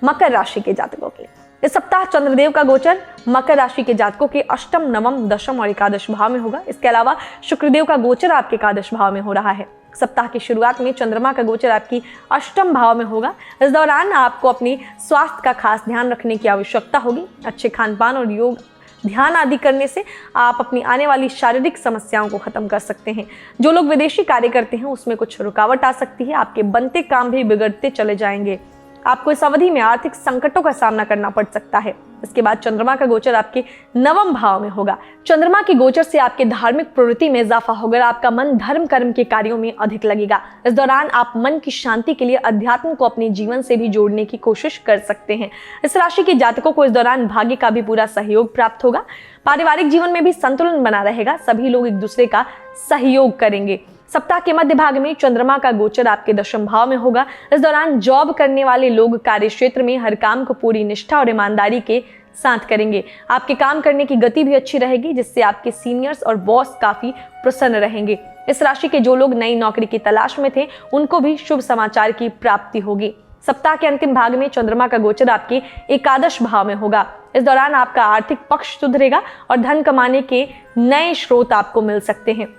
B: मकर राशि के जातकों की। इस सप्ताह चंद्रदेव का गोचर मकर राशि के जातकों के अष्टम, नवम, दशम और एकादश भाव में होगा। इसके अलावा शुक्रदेव का गोचर आपके एकादश भाव में हो रहा है। सप्ताह की शुरुआत में चंद्रमा का गोचर आपकी अष्टम भाव में होगा। इस दौरान आपको अपनी स्वास्थ्य का खास ध्यान रखने की आवश्यकता होगी। अच्छे खान पान और योग, ध्यान आदि करने से आप अपनी आने वाली शारीरिक समस्याओं को खत्म कर सकते हैं। जो लोग विदेशी कार्य करते हैं उसमें कुछ रुकावट आ सकती है। आपके बनते काम भी बिगड़ते चले जाएंगे। आपको इस अवधि में आर्थिक संकटों का सामना करना पड़ सकता है। इसके बाद चंद्रमा का गोचर आपके नवम भाव में होगा। चंद्रमा के गोचर से आपके धार्मिक प्रवृत्ति में इजाफा होगा। आपका मन धर्म कर्म के कार्यों में अधिक लगेगा। इस दौरान आप मन की शांति के लिए अध्यात्म को अपने जीवन से भी जोड़ने की कोशिश कर सकते हैं। इस राशि के जातकों को इस दौरान भाग्य का भी पूरा सहयोग प्राप्त होगा। पारिवारिक जीवन में भी संतुलन बना रहेगा। सभी लोग एक दूसरे का सहयोग करेंगे। सप्ताह के मध्य भाग में चंद्रमा का गोचर आपके दशम भाव में होगा। इस दौरान जॉब करने वाले लोग कार्य क्षेत्र में हर काम को पूरी निष्ठा और ईमानदारी के साथ करेंगे। आपके काम करने की गति भी अच्छी रहेगी, जिससे आपके सीनियर्स और बॉस काफी प्रसन्न रहेंगे। इस राशि के जो लोग नई नौकरी की तलाश में थे उनको भी शुभ समाचार की प्राप्ति होगी। सप्ताह के अंतिम भाग में चंद्रमा का गोचर आपके एकादश भाव में होगा। इस दौरान आपका आर्थिक पक्ष सुधरेगा और धन कमाने के नए स्रोत आपको मिल सकते हैं।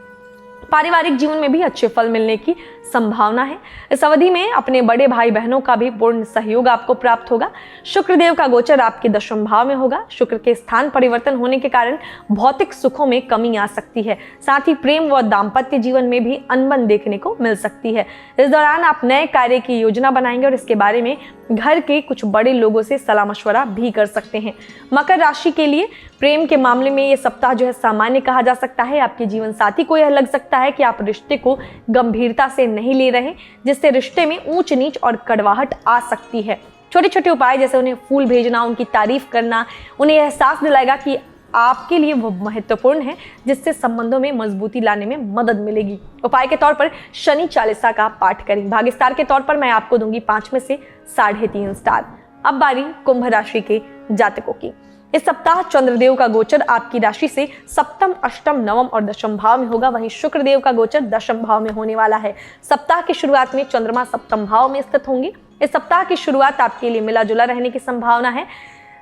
B: पारिवारिक जीवन में भी अच्छे फल मिलने की संभावना है। इस अवधि में अपने बड़े भाई बहनों का भी पूर्ण सहयोग आपको प्राप्त होगा। शुक्रदेव का गोचर आपके दशम भाव में होगा। शुक्र के स्थान परिवर्तन होने के कारण भौतिक सुखों में कमी आ सकती है। साथ ही प्रेम व दाम्पत्य जीवन में भी अनबन देखने को मिल सकती है। इस दौरान आप नए कार्य की योजना बनाएंगे और इसके बारे में घर के कुछ बड़े लोगों से सलाह मशवरा भी कर सकते हैं। मकर राशि के लिए प्रेम के मामले में ये सप्ताह जो है सामान्य कहा जा सकता है। आपके जीवन साथी को यह लग सकता है कि आप रिश्ते को गंभीरता से नहीं ले रहे, जिससे रिश्ते में ऊंच नीच और कड़वाहट आ सकती है। छोटे छोटे उपाय जैसे उन्हें फूल भेजना, उनकी तारीफ करना, उन्हें एहसास दिलाएगा कि आपके लिए वो महत्वपूर्ण है, जिससे संबंधों में मजबूती लाने में मदद मिलेगी। उपाय के तौर पर शनि चालीसा का पाठ करें। भाग्य स्टार के तौर पर मैं आपको दूंगी 5 में से 3.5 स्टार। अब बारी कुंभ राशि के जातकों की। इस सप्ताह चंद्रदेव का गोचर आपकी राशि से सप्तम, अष्टम, नवम और दशम भाव में होगा। वहीं शुक्रदेव का गोचर दशम भाव में होने वाला है। सप्ताह की शुरुआत में चंद्रमा सप्तम भाव में स्थित होंगे। इस सप्ताह की शुरुआत आपके लिए मिला जुला रहने की संभावना है।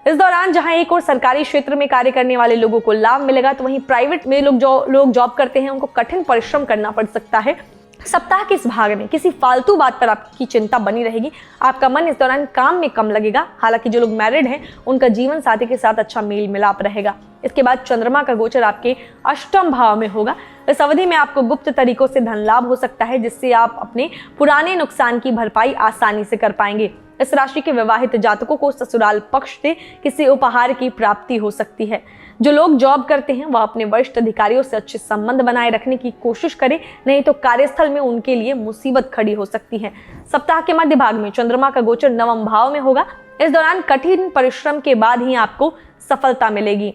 B: इस दौरान जहां एक और सरकारी क्षेत्र में कार्य करने वाले लोगों को लाभ मिलेगा, तो वहीं प्राइवेट में लोग जॉब करते हैं उनको कठिन परिश्रम करना पड़ सकता है। सप्ताह के इस भाग में किसी फालतू बात पर आपकी चिंता बनी रहेगी। आपका मन इस दौरान काम में कम लगेगा। हालांकि जो लोग मैरिड हैं उनका जीवन साथी के साथ अच्छा मेल मिलाप रहेगा। इसके बाद चंद्रमा का गोचर आपके अष्टम भाव में होगा। इस अवधि में आपको गुप्त तरीकों से धन लाभ हो सकता है, जिससे आप अपने पुराने नुकसान की भरपाई आसानी से कर पाएंगे। इस राशि के विवाहित जातकों को ससुराल पक्ष से किसी उपहार की प्राप्ति हो सकती है। जो लोग जॉब करते हैं वह अपने वरिष्ठ अधिकारियों से अच्छे संबंध बनाए रखने की कोशिश करें, नहीं तो कार्यस्थल में उनके लिए मुसीबत खड़ी हो सकती है। सप्ताह के मध्य भाग में चंद्रमा का गोचर नवम भाव में होगा। इस दौरान कठिन परिश्रम के बाद ही आपको सफलता मिलेगी।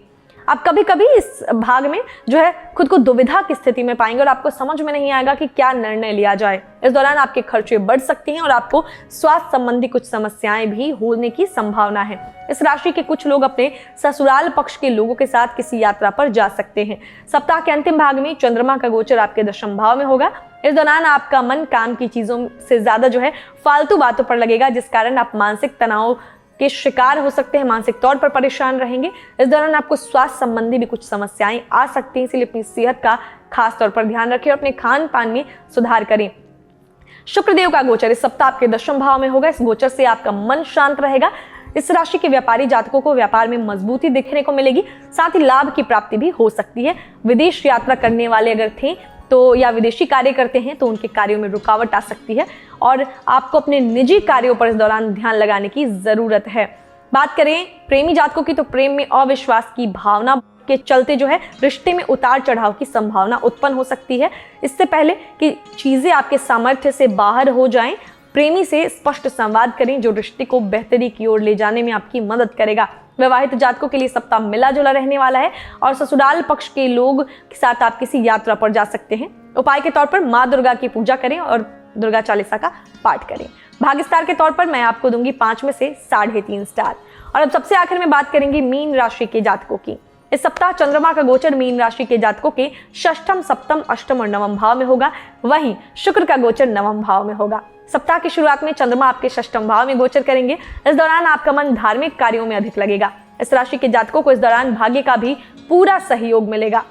B: आप कभी कभी इस भाग में जो है खुद को दुविधा की स्थिति में पाएंगे और आपको समझ में नहीं आएगा कि क्या निर्णय लिया जाए। इस दौरान आपके खर्चे बढ़ सकते हैं और आपको स्वास्थ्य संबंधी कुछ समस्याएं भी होने की संभावना है। इस राशि के कुछ लोग अपने ससुराल पक्ष के लोगों के साथ किसी यात्रा पर जा सकते हैं। सप्ताह के अंतिम भाग में चंद्रमा का गोचर आपके दशम भाव में होगा। इस दौरान आपका मन काम की चीजों से ज्यादा जो है फालतू बातों पर लगेगा, जिस कारण आप मानसिक तनाव के शिकार हो सकते हैं, मानसिक तौर पर परेशान रहेंगे। इस दौरान आपको स्वास्थ्य संबंधी भी कुछ समस्याएं आ सकती हैं, इसलिए अपनी सेहत का खास तौर पर ध्यान रखें और अपने खान पान में सुधार करें। शुक्रदेव का गोचर इस सप्ताह आपके दशम भाव में होगा। इस गोचर से आपका मन शांत रहेगा। इस राशि के व्यापारी जातकों को व्यापार में मजबूती देखने को मिलेगी, साथ ही लाभ की प्राप्ति भी हो सकती है। विदेश यात्रा करने वाले अगर थे तो या विदेशी कार्य करते हैं तो उनके कार्यों में रुकावट आ सकती है और आपको अपने निजी कार्यों पर इस दौरान ध्यान लगाने की जरूरत है। बात करें प्रेमी जातकों की तो प्रेम में अविश्वास की भावना के चलते जो है रिश्ते में उतार चढ़ाव की संभावना उत्पन्न हो सकती है। इससे पहले कि चीजें आपके सामर्थ्य से बाहर हो जाएं, प्रेमी से स्पष्ट संवाद करें जो रिश्ते को बेहतरी की ओर ले जाने में आपकी मदद करेगा। विवाहित जातकों के लिए सप्ताह मिला जुला रहने वाला है और ससुराल पक्ष के लोग के साथ आप किसी यात्रा पर जा सकते हैं। उपाय के तौर पर माँ दुर्गा की पूजा करें और दुर्गा चालीसा का पाठ करें। भाग्य स्टार के तौर पर मैं आपको दूंगी 5 में से 3.5 स्टार। और अब सबसे आखिर में बात करेंगे मीन राशि के जातकों की। इस सप्ताह चंद्रमा का गोचर मीन राशि के जातकों के षष्ठम, सप्तम, अष्टम और नवम भाव में होगा। वहीं शुक्र का गोचर नवम भाव में होगा। सप्ताह की शुरुआत में चंद्रमा आपके षष्ठम भाव में गोचर करेंगे। इस दौरान आपका मन धार्मिक कार्यों में अधिक लगेगा। इस राशि के जातकों को इस दौरान भाग्य का भी पूरा सहयोग मिलेगा।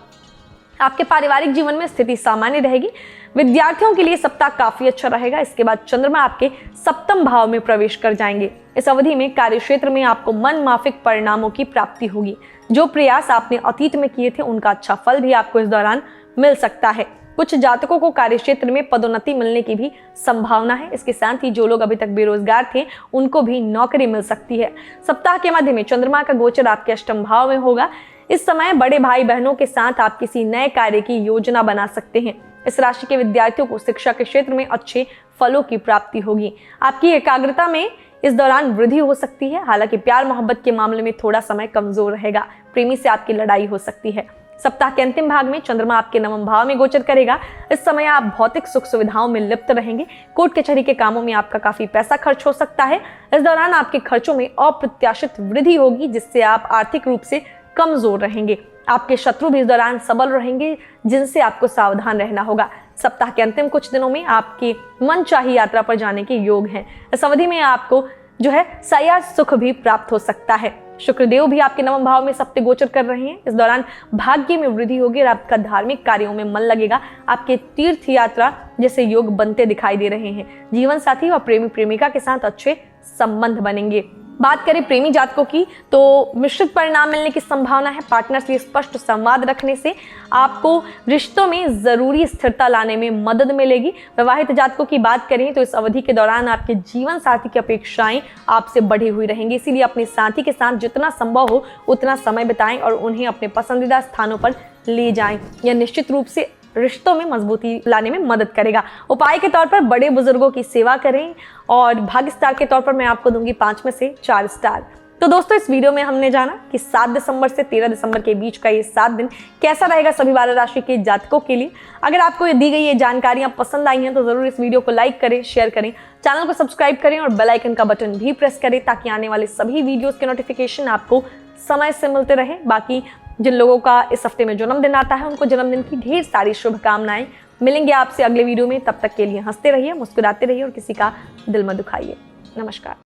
B: आपके पारिवारिक जीवन में स्थिति सामान्य रहेगी। विद्यार्थियों के लिए सप्ताह काफी अच्छा रहेगा। इसके बाद चंद्रमा आपके सप्तम भाव में प्रवेश कर जाएंगे। इस अवधि में कार्य क्षेत्र में आपको मन माफिक परिणामों की प्राप्ति होगी। जो प्रयास आपने अतीत में किए थे उनका अच्छा फल भी आपको इस दौरान मिल सकता है। कुछ जातकों को कार्य क्षेत्र में पदोन्नति मिलने की भी संभावना है। इसके साथ ही जो लोग अभी तक बेरोजगार थे उनको भी नौकरी मिल सकती है। सप्ताह के मध्य में चंद्रमा का गोचर आपके अष्टम भाव में होगा। इस समय बड़े भाई बहनों के साथ आप किसी नए कार्य की योजना बना सकते हैं। इस राशि के विद्यार्थियों को शिक्षा के क्षेत्र में अच्छे फलों की प्राप्ति होगी। आपकी एकाग्रता में इस दौरान वृद्धि हो सकती है। हालांकि प्यार मोहब्बत के मामले में थोड़ा समय कमजोर रहेगा। प्रेमी से आपकी लड़ाई हो सकती है। सप्ताह के अंतिम भाग में चंद्रमा आपके नवम भाव में गोचर करेगा। इस समय आप भौतिक सुख सुविधाओं में लिप्त रहेंगे। कोर्ट कचहरी के कामों में आपका काफी पैसा खर्च हो सकता है। इस दौरान आपके खर्चों में अप्रत्याशित वृद्धि होगी, जिससे आप आर्थिक रूप से कमजोर रहेंगे। आपके शत्रु भी इस दौरान सबल रहेंगे, जिनसे आपको सावधान रहना होगा। सप्ताह के अंतिम कुछ दिनों में आपकी मनचाही यात्रा पर जाने के योग हैं। इस अवधि में आपको जो है सया सुख भी प्राप्त हो सकता है। शुक्रदेव भी आपके नवम भाव में सप्तम गोचर कर रहे हैं। इस दौरान भाग्य में वृद्धि होगी और आपका धार्मिक कार्यों में मन लगेगा। आपके तीर्थ यात्रा जैसे योग बनते दिखाई दे रहे हैं। जीवन साथी और प्रेमी प्रेमिका के साथ अच्छे संबंध बनेंगे। बात करें प्रेमी जातकों की तो मिश्रित परिणाम मिलने की संभावना है। पार्टनर से स्पष्ट संवाद रखने से आपको रिश्तों में जरूरी स्थिरता लाने में मदद मिलेगी। विवाहित जातकों की बात करें तो इस अवधि के दौरान आपके जीवन साथी की अपेक्षाएं आपसे बढ़ी हुई रहेंगी, इसीलिए अपने साथी के साथ जितना संभव हो उतना समय बिताएं और उन्हें अपने पसंदीदा स्थानों पर ले जाएं। यह निश्चित रूप से रिश्तों में मजबूती लाने में मदद करेगा। उपाय के तौर पर बड़े बुजुर्गों की सेवा करें और भाग्य स्टार के तौर पर मैं आपको दूंगी 5 में से 4 स्टार। तो दोस्तों इस वीडियो में हमने जाना कि 7 दिसंबर से 13 दिसंबर के बीच का ये 7 दिन कैसा रहेगा सभी 12 राशि के जातकों के लिए। अगर आपको ये दी गई ये जानकारियां पसंद आई हैं तो जरूर इस वीडियो को लाइक करें, शेयर करें, चैनल को सब्सक्राइब करें और बेल आइकन का बटन भी प्रेस करें ताकि आने वाले सभी वीडियोस के नोटिफिकेशन आपको समय से मिलते रहे। बाकी जिन लोगों का इस हफ्ते में जन्मदिन आता है उनको जन्मदिन की ढेर सारी शुभकामनाएं। मिलेंगे आपसे अगले वीडियो में, तब तक के लिए हंसते रहिए, मुस्कुराते रहिए और किसी का दिल मत दुखाइए। नमस्कार।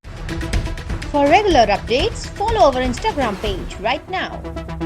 A: For regular updates, follow our Instagram page right now.